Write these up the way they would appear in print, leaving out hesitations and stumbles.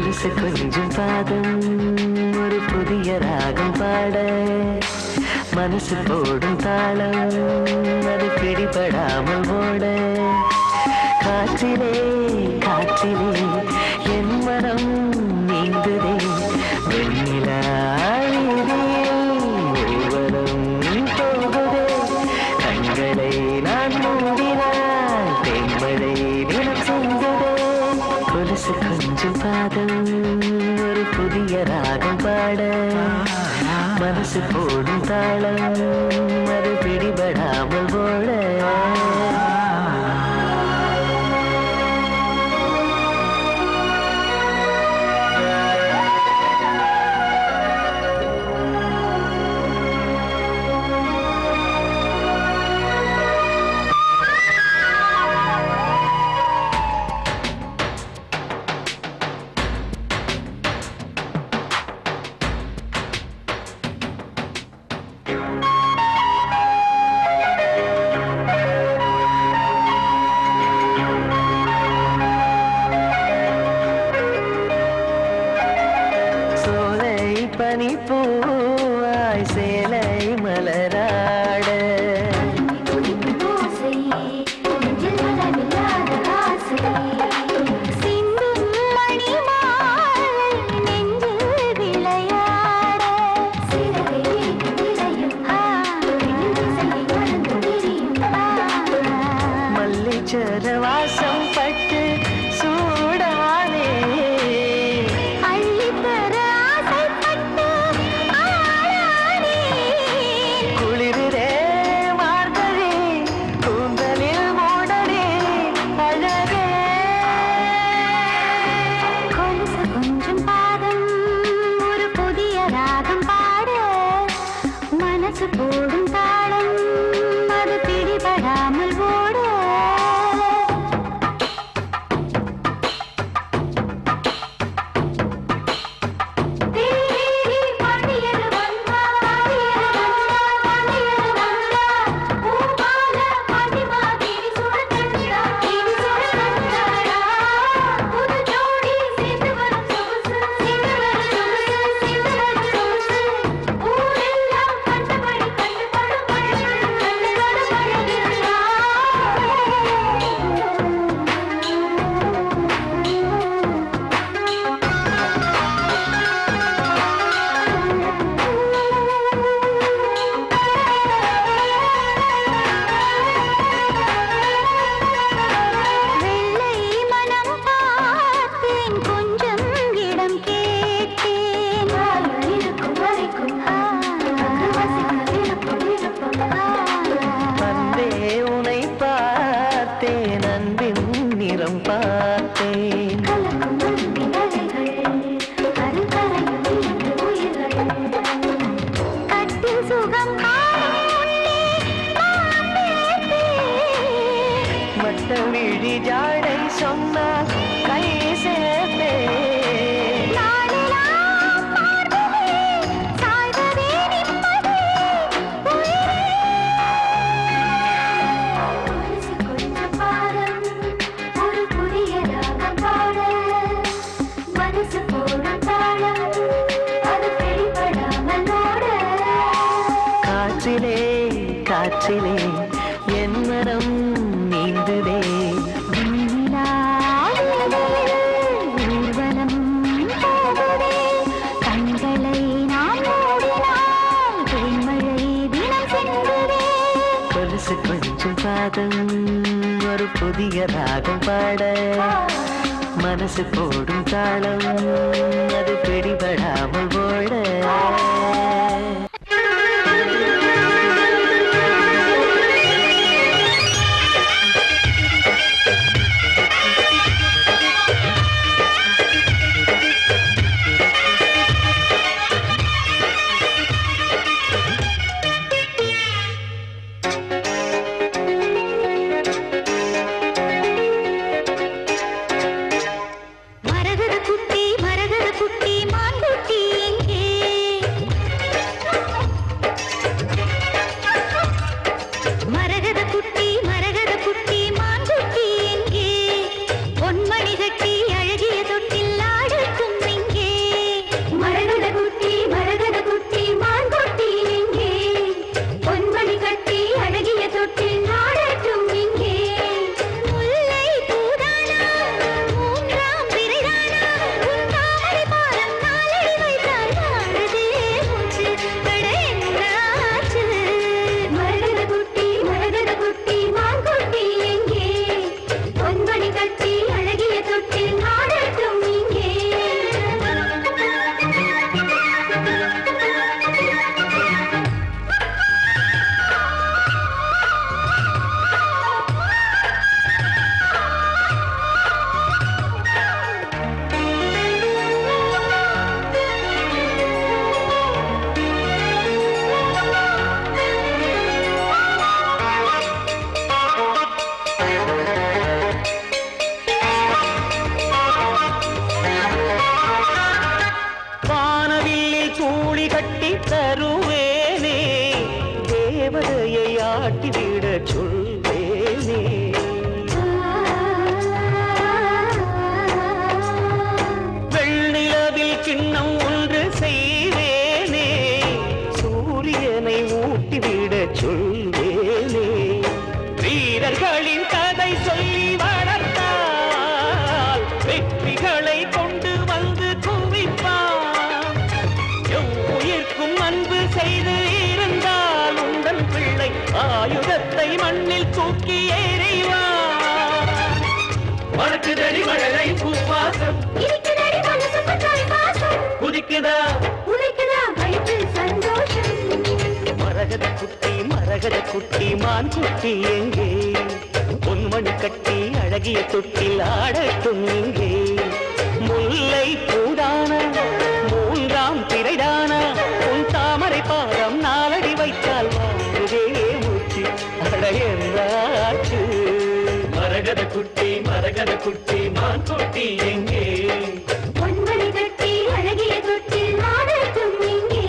கொலுசு கொஞ்சம் பாதம் ஒரு புதிய ராகம் பாட மனசு போடும் தாளம் அது பிடிபடாமல் ஓட காற்றிலே காற்றிலே என் மனம் நீந்துதே வெண்ணிலா ஊர்வலம் போகுதே கண்களை நான் மூடினால் தென்மழை தினம் செங்குதே கொலுசு கொஞ்சம் பாதம் ஒரு புதிய ராகம் பாட மனசு போடும் தாளம் அது பிடிபடாமல் ஓட பனிப்பூவாய் சேலை மலராட சிந்தும் மணிமாலை நெஞ்சில் விளையாட மல்லிச்சர வாசம் பட்டு சூடானே போடும் தாளம் அது பிடிபடாமல் ஓட விழி ஜாடை சொன்னால் கை சேர்த்தே காற்றிலே காற்றிலே என் மனம் நீந்துதே ஊர்வலம் போகுதே கண்களை நான் மூடினால் தேன்மழை தினம் செங்குதே கொலுசு கொஞ்சம் பாதம் ஒரு புதிய ராகம் பாட மனசு போடும் தாளம் அது பிடிபடாமல் ஓட மரகத குட்டி மான் குட்டி எங்கே இருக்குதடி மழலை பூவாசம் இருக்குதடி மனசுக்கு தாய்வாசம் குதிக்குதா உதிக்குதா வயிற்றில் சந்தோஷம் மரகத குட்டி மான் குட்டி எங்கே பொன்மணி கட்டி அழகிய தொட்டில் ஆடட்டும் இங்கே முல்லை பூடான மூன்றாம் திரைதான உன் தாமரை பாதம் நாலடி வைத்தால் வாங்குதே மூச்சு அடையந்தாச்சு மரகத குட்டி மான் குட்டி எங்கே பொன்மணி கட்டி அழகிய தொட்டில் ஆடட்டும் இங்கே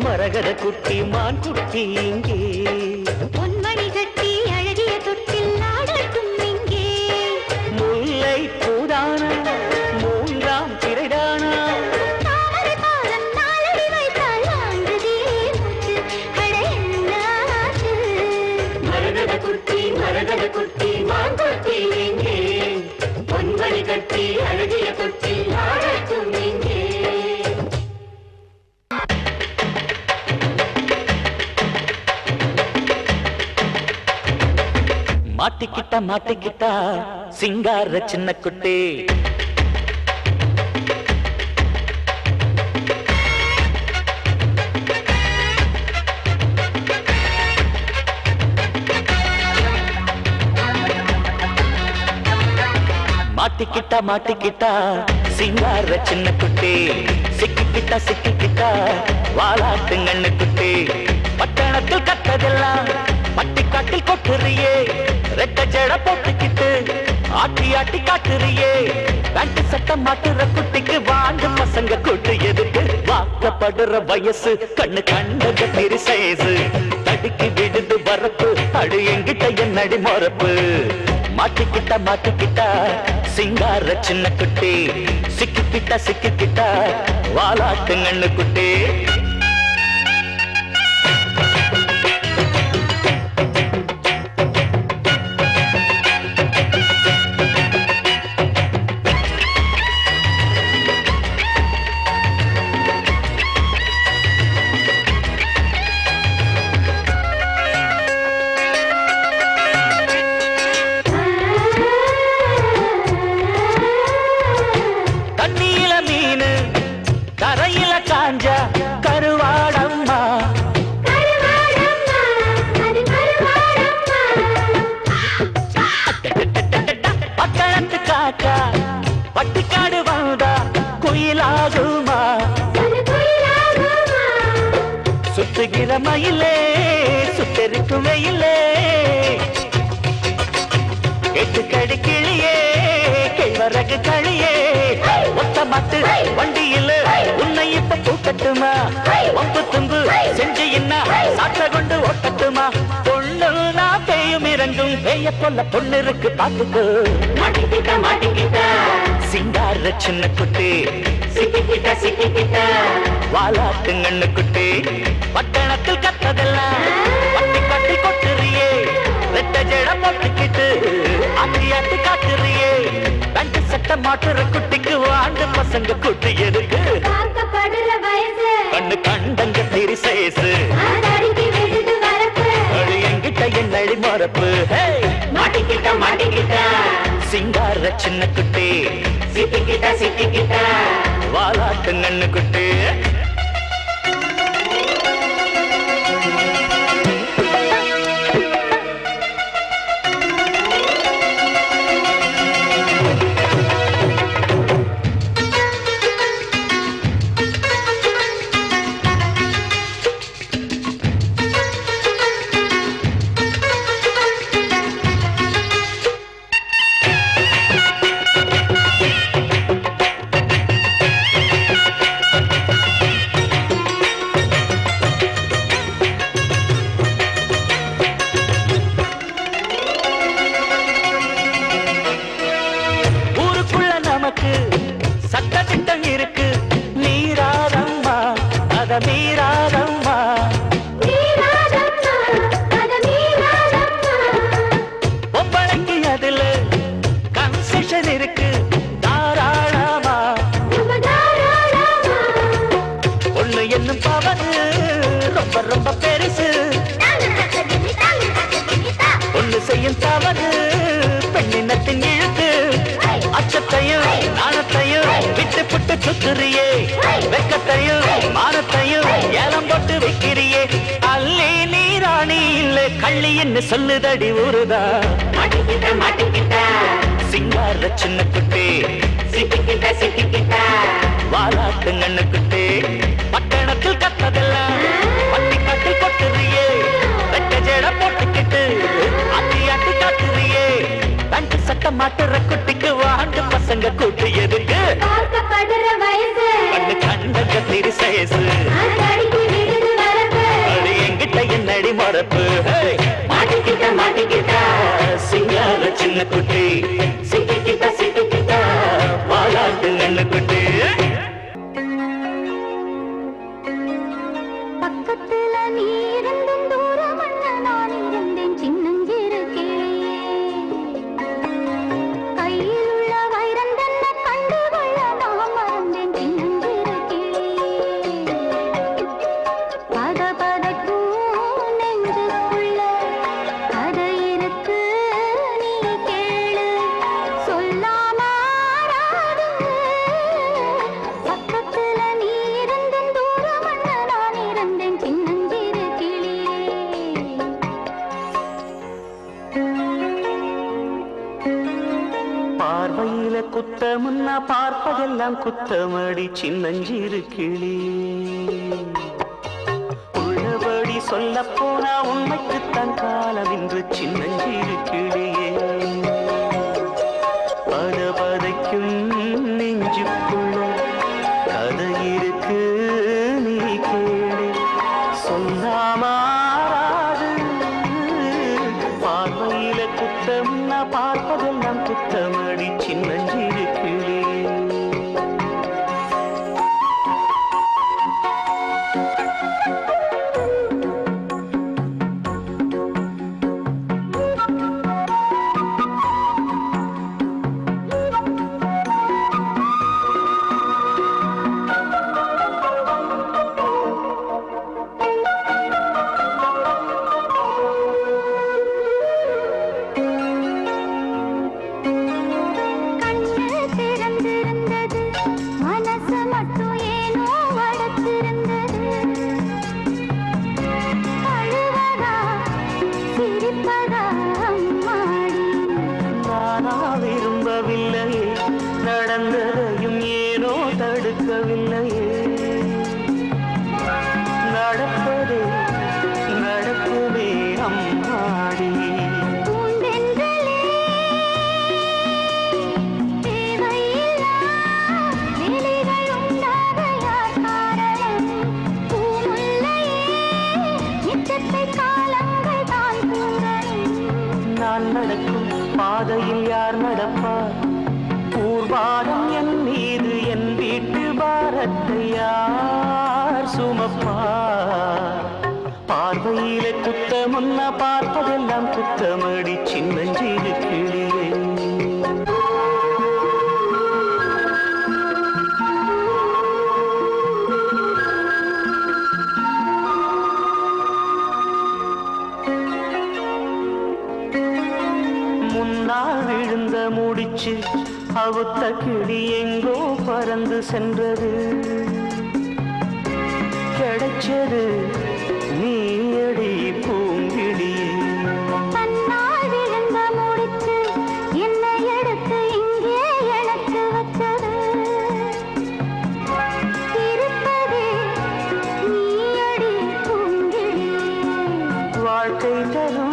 மரகத குட்டி மான் குட்டி இங்கே பொன்மணி கட்டி அழகிய தொட்டில் ஆடட்டும் இங்கே முல்லை பூதான மூன்றாம் திரைதான தாமரை பாதம் நாலடி வைத்தால் வாங்குதே மூச்சு அடையந்தாச்சு மரகத குட்டி மான் குட்டி இங்கே பொன்மணி கட்டி அழகிய தொட்டில் ஆடட்டும் இங்கே மாட்டிக்கிட்டா சிங்கார சின்ன குட்டி மாட்டிக்கிட்டா சிங்கார சின்ன குட்டி சிக்கிக்கிட்டா வாலாட்டு கண்ணு குட்டி பட்டணத்தில் கத்ததெல்லாம் பட்டிக்காட்டில் கொட்டுறியே ரெட்ட ஜட போட்டுக்கிட்டு ஆட்டி காட்டுறியே பேண்ட் சட்டம் மாட்டுற குட்டிக்கு வாங்க பசங்க கூட்டு எதுக்கு வாக்கப்படுற வயசு கண்ணு கண்டக பெரிய சைஸு தடுக்கி விடுது வரப்பு அடு எங்கிட்ட என்னடி மொறப்பு மாட்டிக்கிட்டா சிங்கார சின்ன குட்டி சிக்கிக்கிட்டா வாலாட்டு கண்ணு குட்டி பட்டிக்காடு வாழ்ந்தா குயிலாகுமா சுற்றுகிற மயிலே சுட்டெரிக்கும் வெயிலே எட்டுக்கடி கிளியே கேழ்வரகு களியே ஒத்த மாட்டு வண்டியில உன்னை இப்ப கூட்டட்டுமா ஒம்பு தும்பு செஞ்சு என்ன சாட்ட கொண்டு ஓட்டட்டுமா பொண்ணு நான் பேயும் இறங்கும் பேய போல பொண்ணு இருக்கு பாத்துக்கு மாட்டிக்கிட்ட சிங்கார சின்ன குட்டி சிக்கிக்கிட்ட வாலாட்டு கண்ணு குட்டி பட்டணத்தில் கத்ததெல்லாம் பட்டி கட்டி கொட்டுறியே ரெட்ட ஜட போட்டுக்கிட்டு ஆட்டி காட்டுறியே பேண்ட் சட்டை மாட்டுற குட்டிக்கு வாண்டு பசங்க குட்டி எதுக்கு கண்ணு கண்டங்க திரி சேசு மறப்பு மாட்டிக்கிட்ட மாட்டிக்கிட்ட சிங்கார சின்ன குட்டி சிட்டிக்கிட்ட சிட்டிக்கிட்ட வாலாட்டு நன்னு குட்டி சட்டத்திட்டம் இருக்கு நீராதம்மா அத மீறாதம்மா பொம்பளைக்கு அதுல கன்செஷன் இருக்கு தாராளமா ஒண்ணு என்னும் பவனு ரொம்ப ரொம்ப பெருசு ஒண்ணு செய்யும் தவறு பெண்ணினத்தின் இழுக்கு அச்சத்தையும் நாணத்தையும் விட்டு புட்டு சுத்துறியே வெக்கத்தையும் மானத்தையும் ஏலம் போட்டு வைக்கிறியே அல்லே நீராணி இல்ல கள்ளி என்ன சொல்லுதடி ஊருதா மாட்டிக்கிட்ட மாட்டிக்கிட்ட சிங்கார சின்ன குட்டி சிட்டிக்கிட்ட சிட்டிக்கிட்ட வாலாட்டு நன்னு குட்டி பட்டணத்தில் கத்ததெல்லாம் பட்டிக்காட்டில் கொட்டுறியே வெட்ட ஜேட போட்டுக்கிட்டு அத்தி அட்டி காட்டுறியே தண்டு சட்ட மாட்டுற குட்டிக்கு வாண்டு பசங்க கூட்டு எதுக்கு கண்ணு கண்ட கத்திரி சயசு அடி எங்கிட்ட என்னடி மறப்பு மாட்டிக்கிட்ட மாட்டிக்கிட்ட சிங்கார சின்ன குட்டி சிட்டிக்கிட்ட சிட்டிக்கிட்ட வாலாட்டு நன்னு குட்டி பக்கத்துல நீ இருந்தும் தூரம் நான் இருந்தேன் சின்னஞ்சிறு கிளியே கையில் உள்ள வைரம் தன்னை கண்டு கொள்ள நான் மறந்தேன் சின்னஞ்சிறு கிளியே பதபதக்கும் நெஞ்சுக்குள்ள கதை இருக்கு நீ கேளு சொல்லாமாறாது பக்கத்துல நீ இருந்தும் தூரம் நான் இருந்தேன் சின்னஞ்சிறு கிளியே பார்வையில குத்தமுன்னா பார்ப்பதெல்லாம் குத்தமடி சின்னஞ்சிறு கிளி உள்ளபடி சொல்ல போனா உண்மைக்குத்தான் காலம் இன்று சின்னஞ்சிறு கிளியே பதபதைக்கும் நெஞ்சுக்குள்ள கதை இருக்கு நீ கேளு சொல்லாமாறாது பார்வையில குத்தம்னா பார்ப்பதெல்லாம் குத்தமடி சின்னஞ்சிறு கிளி கண்ணு திறந்திருந்தது மனசு மட்டும் ஏனோ வடத்திருந்தது அழுவதா சிரிப்பதா அம்மாடி நானா விரும்பவில்லையே நடந்ததையும் ஏனோ தடுக்கவில்லையே நடப்பதே நடக்குமே அம்மாடி பூந்தென்றலே தேவையில்லா வேலைகள் உண்டாக யார் காரணம் பூமுல்லையே நிச்சத்தை காலங்கள் தான் தூங்கணும் நான் நடக்கும் பாதையில் யார் நடப்பார் ஊர்வாரம் என் மீது என் வீட்டு பாரத்தை யார் சுமப்பார் பார்வையில குத்தமுன்னா பார்ப்பதெல்லாம் குத்தமடி சின்னஞ்சிறு கிளியே மூச்சு அவுத்த கிளி எங்கோ பறந்து சென்றது. கிடைச்சது நீயடி பூங்கிடியே. தன்னால் விழுந்த முடிச்சு என்னை எடுத்து இங்கே எனக்கு வச்சது. இருப்பதே நீயடி பூங்கிடியே. வாழ்க்கை தரும்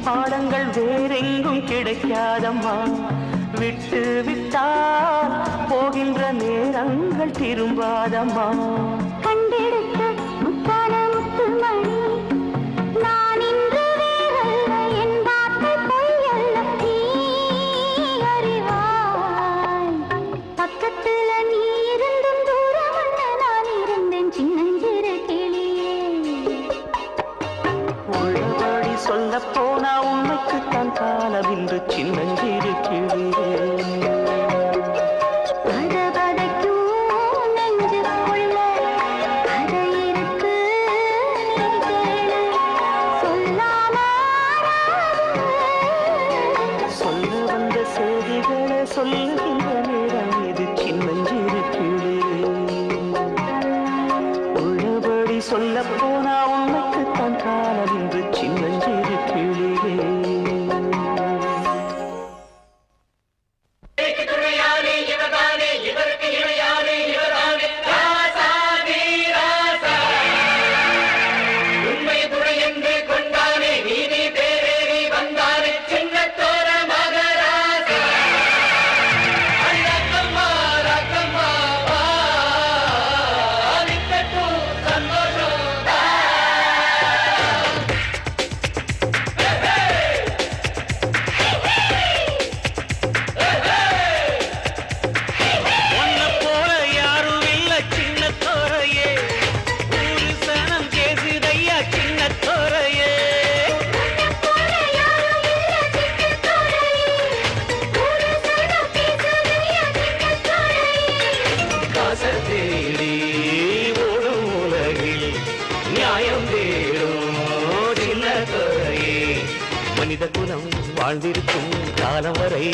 பாடங்கள் வேறெங்கும் கிடைக்காதம்மா. விட்டு விட்டால் போகின்ற நேரங்கள் திரும்பாதம்மா. கண்டெடுத்த முத்தான முத்துமணி நான் இன்று வேறல்ல, என் வார்த்தை பொய்யல்ல, நீ அறிவாய். பக்கத்துல நீ இருந்தும் தூரமல்ல, நான் இருந்தேன் சின்னஞ்சிறு கிளியே. உள்ளபடி சொல்ல போனா உண்மைக்குத்தான் காலம் இன்று சின்னஞ்சிறு கிளியே. சொல்லுகின்ற நேரம் இது சின்னஞ்சிறு கிளியே. உள்ளபடி சொல்ல போனா உண்மைக்குத்தான் காலம் இன்று சின்னஞ்சிறு கிளியே. மனித குலம் வாழ்ந்திருக்கும் காலம் வரை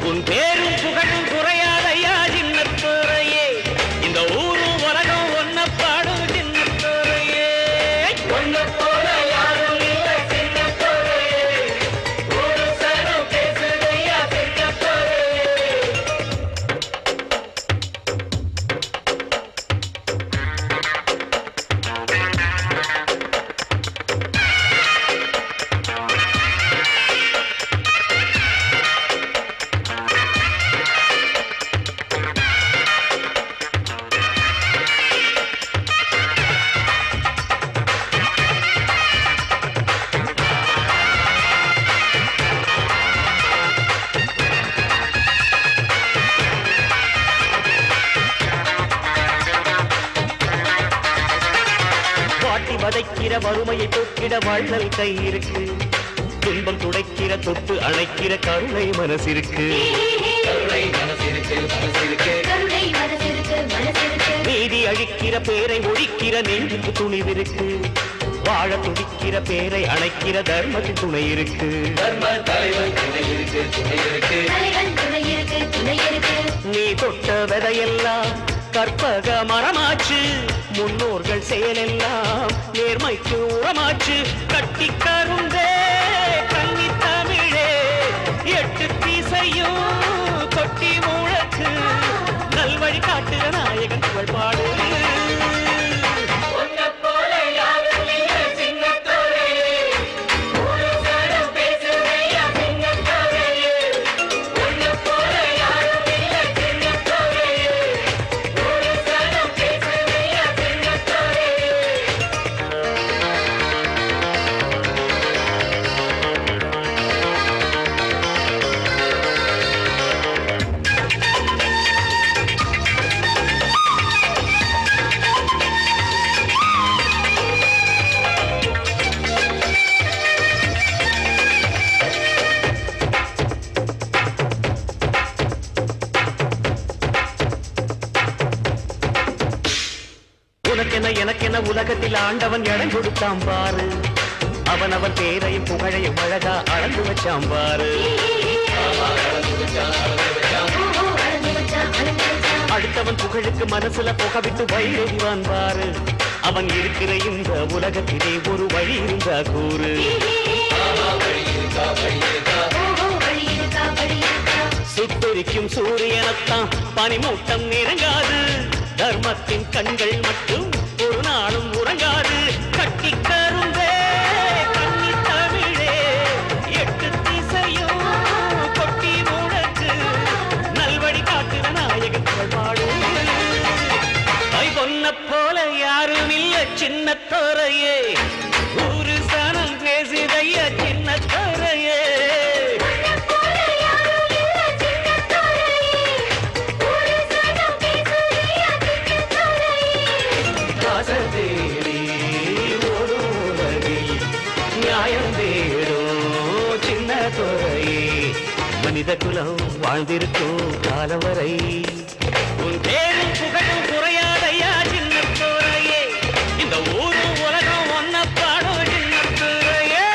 உன் பேரும் புகழும் குறையாதையா சின்னத்துறையே. இந்த ஊரும் உலகம் ஒன்ன பாடும் சின்னத்துறையே. ஒன்ன போல யாரும் இல்லை சின்னத்துறையே. ஒரு சனம் பேசுதையா சின்னத்துறையே. வதைக்கிற வறுமையை தொக்கிட வள்ளல் கை இருக்கு. துன்பம் துடைக்கிற தொட்டு அணைக்கிற கருணை மனசிருக்கு. நீதி அழிக்கிற பேரை ஒழிக்கிற நெஞ்சுக்கு துணிவிருக்கு. வாழ துடிக்கிற பேரை அணைக்கிற தர்மத்தின் துணை இருக்கு. நீ தொட்ட விதையெல்லாம் கற்பக மரமாச்சு. முன்னோர்கள் செயலெல்லாம் நேர்மைக்கு உரமாச்சு. கட்டி கருந்தே கன்னி தமிழே எட்டு திசையும் கொட்டி முழக்கு. நல்வழி காட்டுற நாயகன் புகழ் பாடு. எனக்கென உலகத்தில் ஆண்டவன் இடம் கொடுத்தான் பாரு. அவன் பேரையும் புகழையும் அழகா அளந்து வச்சான் பாரு. அடுத்தவன் புகழுக்கு மனசுல புகவிட்டு வயிறுவான் பாரு. அவன் இருக்கிற இந்த உலகத்திலே ஒரு வழி இருந்தா கூறு. சுட்டெரிக்கும் சூரியனத்தான் பனிமூட்டம் நெருங்காது. தர்மத்தின் கண்கள் மட்டும் ஒரு நாளும் உறங்காது. கட்டிக்கரும்பே கண்ணி தமிழே எட்டு திசையும் கொட்டி முழக்கு. நல்வழி காட்டுற நாயகன் பாடு. ஐ பொன்ன போல யாரும் இல்ல சின்ன தோரையே. ஊரு சனம் பேசுதைய சின்ன தோரையே. மனித குலம் வாழ்ந்திருக்கும் காலம் வரை உன் பேரும் புகழும் குறையாதையா சின்ன தோரையே. இந்த ஊரு உலகம் ஒன்ன பாடும் சின்ன தோரையே.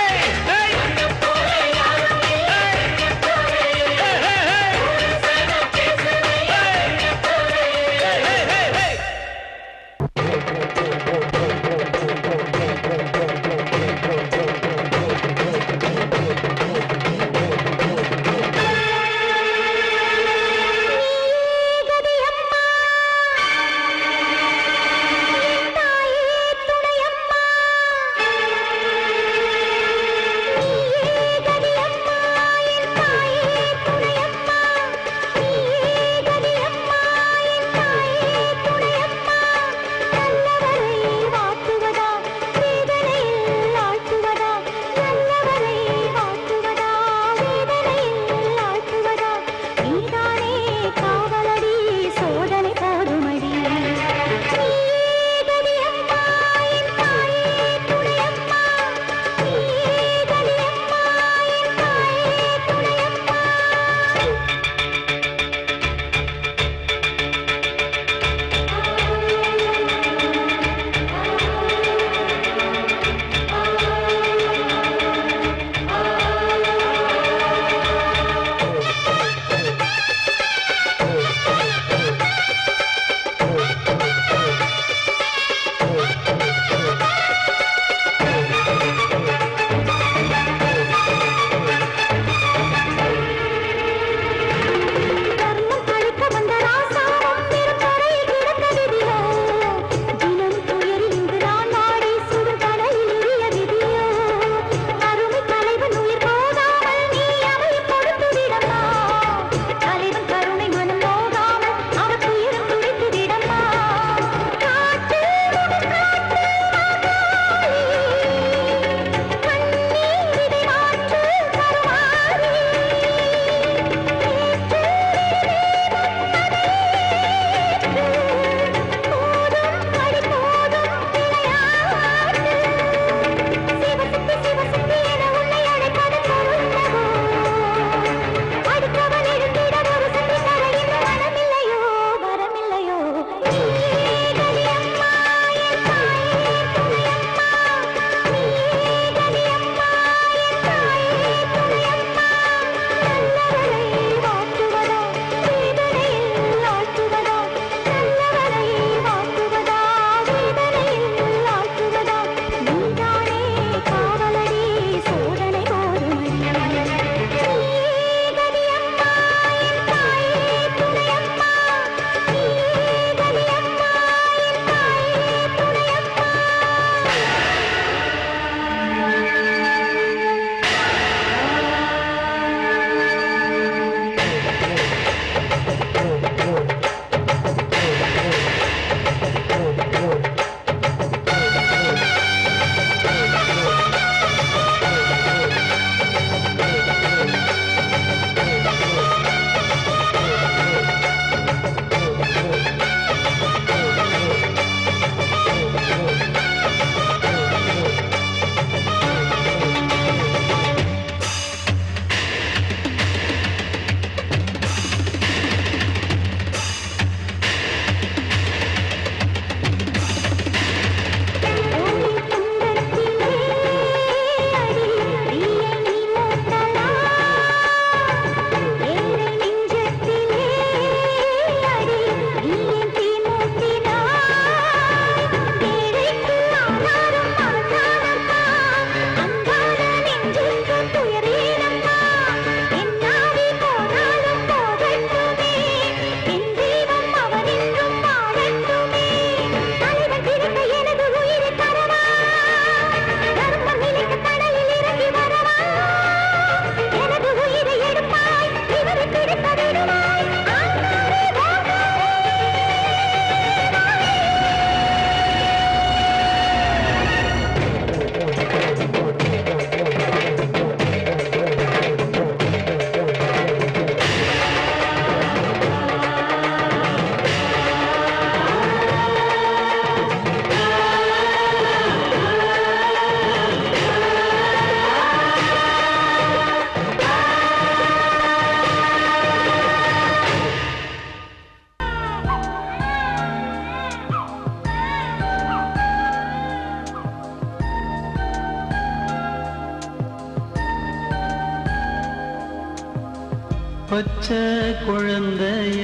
பச்சை குழந்தைய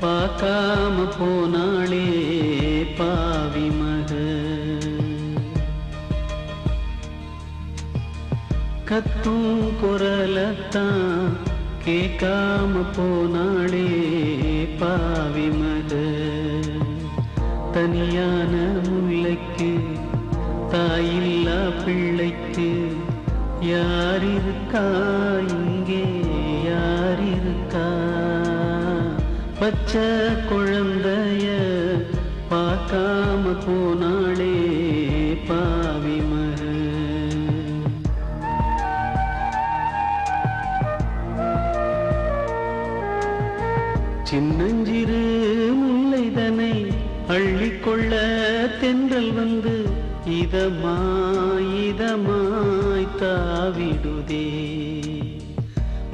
பார்க்காம போனாளே பாவி மக. கத்தும் குரலத்தான் கேட்காம போனாளே பாவி மக. தனியான முல்லைக்கு தாயில்லா பிள்ளைக்கு யார் இருக்கா இங்கே யார் இருக்கா? பச்சை குழந்தைய பார்க்காம போனாளே பாவி மக. சின்னஞ்சிறு முல்லைதனை அள்ளிக்கொள்ள தென்றல் வந்து இதமாய் தாவிடுதே.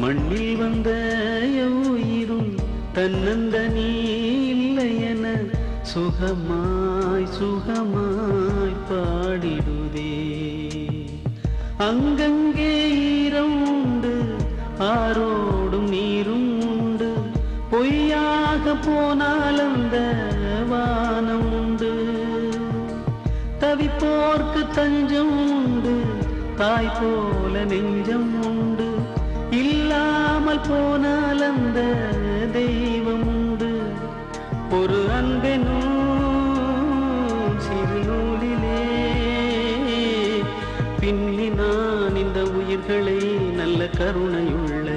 மண்ணில் வந்த உயிரும் தன்னந்தனி இல்லையென சுகமாய் பாடிடுதே. அங்கங்கே ஈரம் உண்டு ஆரோடும் நீரும் உண்டு. பொய்யாக போனால் அந்த வானம் உண்டு. தவிப்போர்க்கு தஞ்சம் உண்டு தாய் போல நெஞ்சம் உண்டு. இல்லாமல் போனால் அந்த தெய்வம் உண்டு. ஒரு அன்பெனும் சிறு நூலிலே பின்னி நான் இந்த உயிர்களை நல்ல கருணையுள்ள